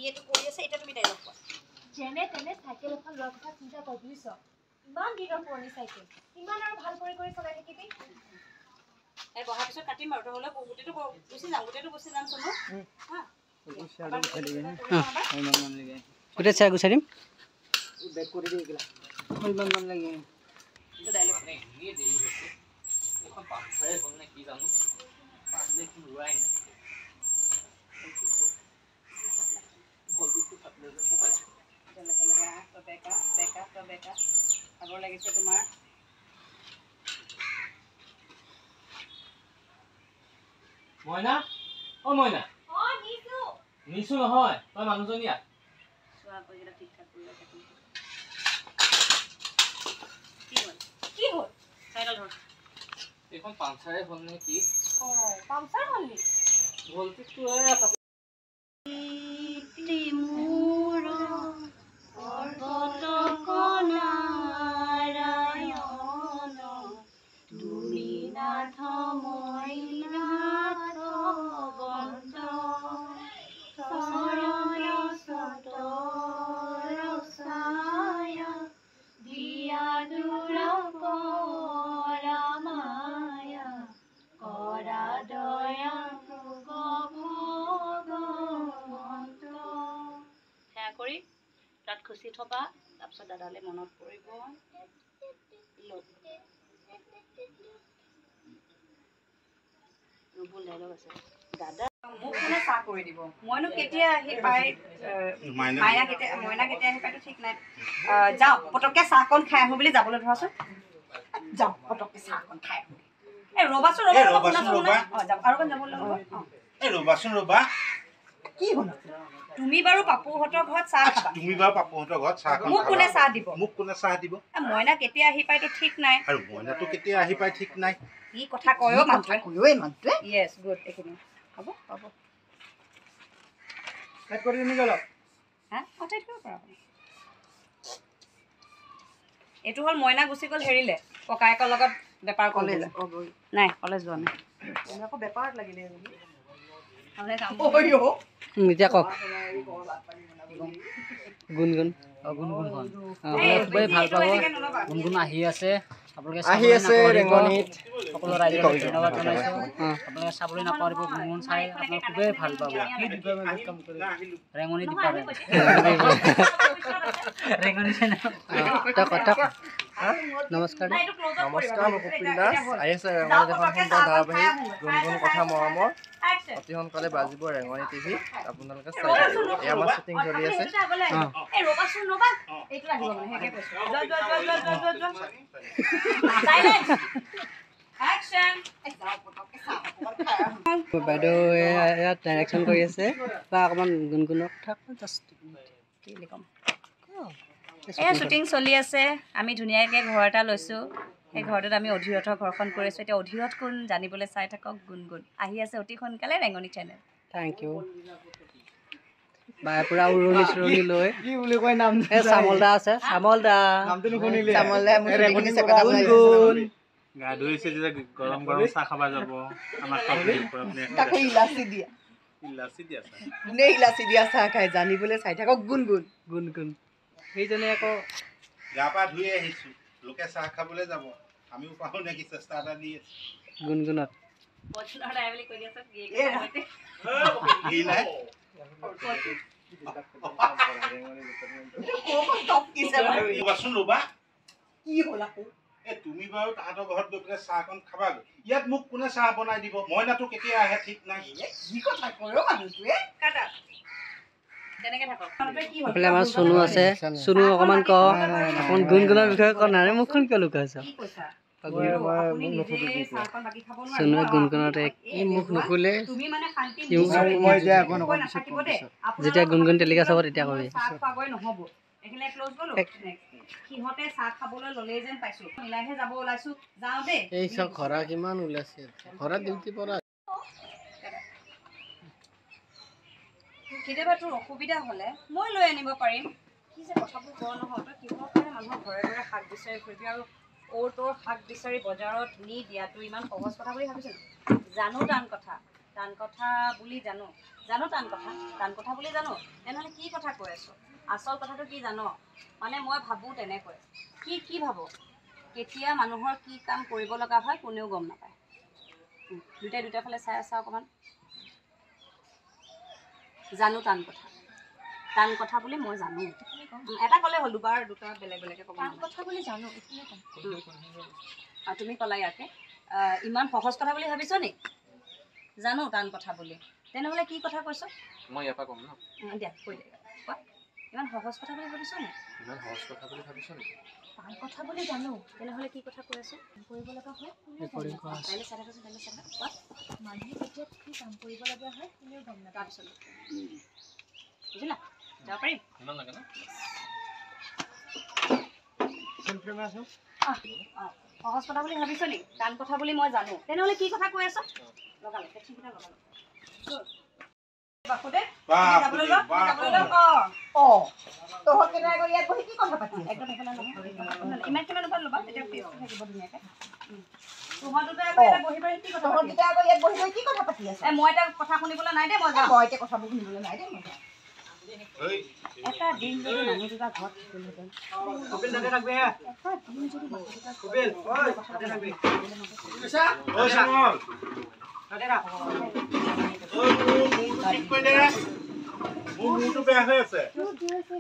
এইটো কৰি আছে এটা তুমি ডাইলগ কোৱা যেনে তেনে সাইকেল এখন লোৱাৰ কথা চিন্তা কৰ বুজিছ ইমান দিনৰ পুৰণি সাইকেল ইমান আৰু ভাল কৰি চলাই থাকিবি এই বহাৰ পিছত কাটিম আৰু নহ'লে গোটেইটো গুচি যাম চনো হা গোটেই চাই গুচাই দিম বেক কৰি দি গলা ইমান লাগে এইটো ডাইলগ এখন পাঁচৰে হ'ল নে কি জানো পাঁচ দেখোন ৰোৱাই নাই বেকা ভাগৰ লাগিছে তোমাৰ মইনা অ মইনা নিছো নহয় তই মানুহজনীয়া চোৱা কৰিলা ঠিক ঠাক কৰি ৰাখা কি হ'ল চাইকেল ধৰ এইখন পাঁচৰে হ'ল নে কি পামচাৰ হ'লি ভলটিটো কৰি তাত খুচি থবা তাৰপিছত দাদালে মনত পৰিব ৰুবুল ডাইলগ আছে দাদা মোক কোনে চাহ কৰি দিব মইনো কেতিয়া আহি পাই মইনা কেতিয়া আহি পাইতো ঠিক নাই যাওঁ পটককৈ চাহকণ খাই আহোঁ বুলি যাবলৈ ধৰাচোন যাওঁ পটককৈ চাহকণ খাই আহোঁ এই ৰ'বাচোন ৰ'বা কি হ'ল তুমি বাৰু পাপুহঁতৰ ঘৰত চাহ খাবা মোক কোনে চাহ দিব মইনা কেতিয়া আহি পাইতো ঠিক নাই আৰু মইনাটো কেতিয়া আহি পাই ঠিক নাই কি কথা কয়ো মানুহটোৱে ইয়েছ গুড এইখিনি হ'ব কাট কৰি নি গল হা অটাই দিব পাৰা এইটো হ'ল মইনা গুচি গ'ল হেৰিলে ককায়েকৰ লগত বেপাৰ কলেজ নাই কলেজ যোৱা নাই আকৌ বেপাৰত লাগিলে এতিয়া কওক গুণগুণ খুবেই ভাল পাব গুণগুণ আহি আছে আপোনালোকে ৰেঙনিত সকলো ৰাইজক ধন্যবাদ জনাইছোঁ আপোনালোকে চাবলৈ নাপাহৰিব গুণগুণ চাই আপোনালোকে খুবেই ভাল পাব ৰেঙনি ডিপাৰ্টমেণ্ট ৰেঙনি নমস্কাৰ মই কপিল দাস আহি আছে ৰেঙনিত এখন সুন্দৰ ধাৰাবাহিক গুণগুণ কথা মৰমৰ অতি সোনকালে বাজিব ৰেঙনি টিভি আপোনালোকে চাই থাকিব এয়া আমাৰ শ্বুটিং চলি আছে বাইদেউ ইয়াত ডাইৰেকশ্যন কৰি আছে বা অকণমান গুণগুণৰ কথা এয়া শ্বুটিং চলি আছে আমি ধুনীয়াকৈ ঘৰ এটা লৈছোঁ সেই ঘৰটোত আমি অধিৰথৰ ঘৰখন কৰিছোঁ এতিয়া অধিৰথ কোন জানিবলৈ চাই থাকক গুণগুণ আহি আছে অতি সোনকালে ৰেঙনি চেনেল থেংক ইউ বাই পুৰা উৰণি চুৰণি লৈ কি বুলি কয় নাম চামল দা আছে চামল দা নামটো নুশুনিলে চামল দা গুণগুণ গা ধুইছে যে গৰম চাহ খাবা যাব আমাৰ তাকো ইলাচি দিয়া চাহ খাই জানিবলৈ চাই থাকক গুণগুণ সেইজনে আকৌ গা পা ধুই আহিছোঁ লোকে চাহ খাবলৈ যাব আমিও পাওঁ নেকি চেষ্টা এটা দি আছোঁ গুণগুণত তুমি বাৰু তাহাঁতৰ ঘৰত গৈ পেলাই চাহকণ খাবাগৈ ইয়াত মোক কোনে চাহ বনাই দিব মইনাটো কেতিয়া আহে ঠিক নাই আমাৰ চনু আছে চনু অকণমান ক অকণমান গুণগুণৰ বিষয়ে ক নাই মুখখন কিয় লুকাইছ চনুৱে গুণগুণতে কি মুখ নুখুলে যেতিয়া গুণগুণ টেলিকা চাব তেতিয়া কবি এই চব খৰা কিমান ওলাইছে খৰা ডিউটি পৰা কেতিয়াবা তোৰ অসুবিধা হ'লে মই লৈ আনিব পাৰিম কি যে কথাবোৰ কৰ নহয় তই কিহৰ কাৰণে মানুহৰ ঘৰে ঘৰে শাক বিচাৰি ফুৰিবি আৰু তোৰ শাক বিচাৰি বজাৰত নি দিয়াটো ইমান সহজ কথা বুলি ভাবিছোঁ জানো টান কথা টান কথা বুলি জানো টান কথা বুলি জানো তেনেহ'লে কি কথা কৈ আছোঁ আচল কথাটো কি জানো মানে মই ভাবোঁ তেনেকৈ কি ভাবোঁ কেতিয়া মানুহৰ কি কাম কৰিব লগা হয় কোনেও গম নাপায় দুটা ফালে চাই আছা অকণমান জানো টান কথা বুলি মই জানো এটা ক'লে হ'ল দুটা বেলেগ বেলেগে ক'ব টান কথা বুলি জানো এইখিনিয়ে ক'ম আৰু তুমি ক'লা ইয়াকে ইমান সহজ কথা বুলি ভাবিছ নি জানো টান কথা বুলি তেনেহ'লে কি কথা কৈছ মই ইয়াৰ পৰা ক'ম ন দিয়া কৈ দিয়া কোৱা ইমান সহজ কথা বুলি ভাবিছ নি ইমান সহজ কথা বুলি ভাবিছ নেকি টান কথা বুলি জানো তেনেহ'লে কি কথা কৈ আছোঁ কৰিব লগা হয় ৰেকৰ্ডিং কৰা আছে কাইলৈ চাই থাকোঁ কোৱা মানুহে কেতিয়া কি কাম কৰিব লগা হয় কোনেও গম নাপায় তাৰপিছত বুজিলা যাব পাৰিম ইমান লাগে ন সহজ কথা বুলি ভাবিছ নি টান কথা বুলি মই জানো তেনেহ'লে কি কথা কৈ আছ লগালো বাসুদেৱ যাবলৈ ল তহঁতকেইটাই আকৌ ইয়াত বহি কি কথা পাতি আছ? একদম এইফালে ইমানখিনি মানুহ ল'বা তেতিয়া পেজটো থাকিব ধুনীয়াকৈ তোমালোকে আকৌ ইয়াতে বহি বহি কি কথা পাতি তহঁতকেইটাই আকৌ ইয়াত বহি বহি কি কথা পাতি আছ? মই এতিয়া কথা শুনিবলৈ নাই দেই মই যাওঁ মই এতিয়া কথাবোৰ শুনিবলৈ নাই দেই মই যাওঁ। এটা দিন যদি মানুহ দুটা ঘৰত থাকিলহেঁতেন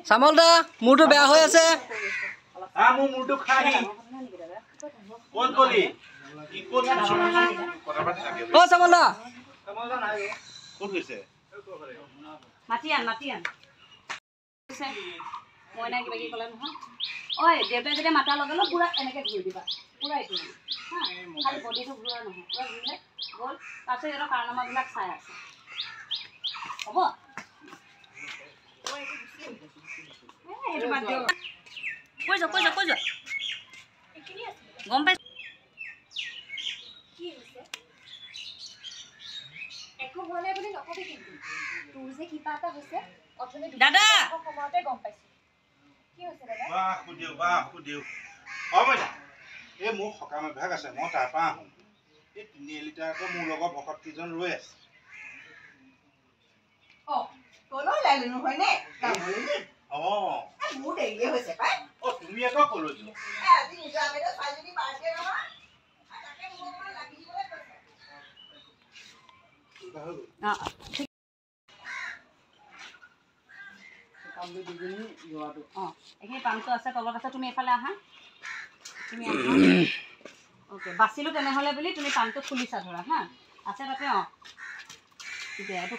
চামল দা মোৰটো বেয়া হৈ আছে অ চামল দা মাতি আন মই নাই কিবা কিবি ক'লে নহয় ঐ দেউতাই যেতিয়া মাতাৰ লগে লগে পূৰা এনেকৈ ঘূৰি দিবা পূৰা এইটো হা খালি বডিটো ঘূৰোৱা নহয় পূৰা ঘূৰিলে গ'ল তাৰপিছত সিহঁতৰ কাৰনামাবিলাক চাই আছে হ'ব সেইটো বাদ দিয়ক কৈ যোৱা গম পাইছোঁ কি হৈছে একো হোৱা নাই বুলি নকবি কিন্তু তোৰ যে কিবা এটা হৈছে অথনি দাদা সময়তে গম পাইছো কি হৈছে দাদা এই মোৰ সকাম এভাগ আছে মই তাৰ পৰা আহোঁ এই 3 লিটাৰকৈ মোৰ লগত ভকত কেইজন ৰৈ আছে ক'লৈ ওলালি নহয়নে? যাবলৈ নি? মোৰ দেৰিয়ে হৈছে পাই। তুমি আকৌ ক'লৈ যোৱা আজি নিজৰ আবেদত ছোৱালীজনী বাৰ্থডে নহয় তাকে মোক অকণমান লাগি দিবলৈ কৈছে। এইখিনি পামটো আছে তলত আছে তুমি এইফালে আহা তুমি অ'কে বাচিলোঁ তেনেহ'লে বুলি তুমি পামটো খুলিছা ধৰা হা আছে তাতে এতিয়া এইটো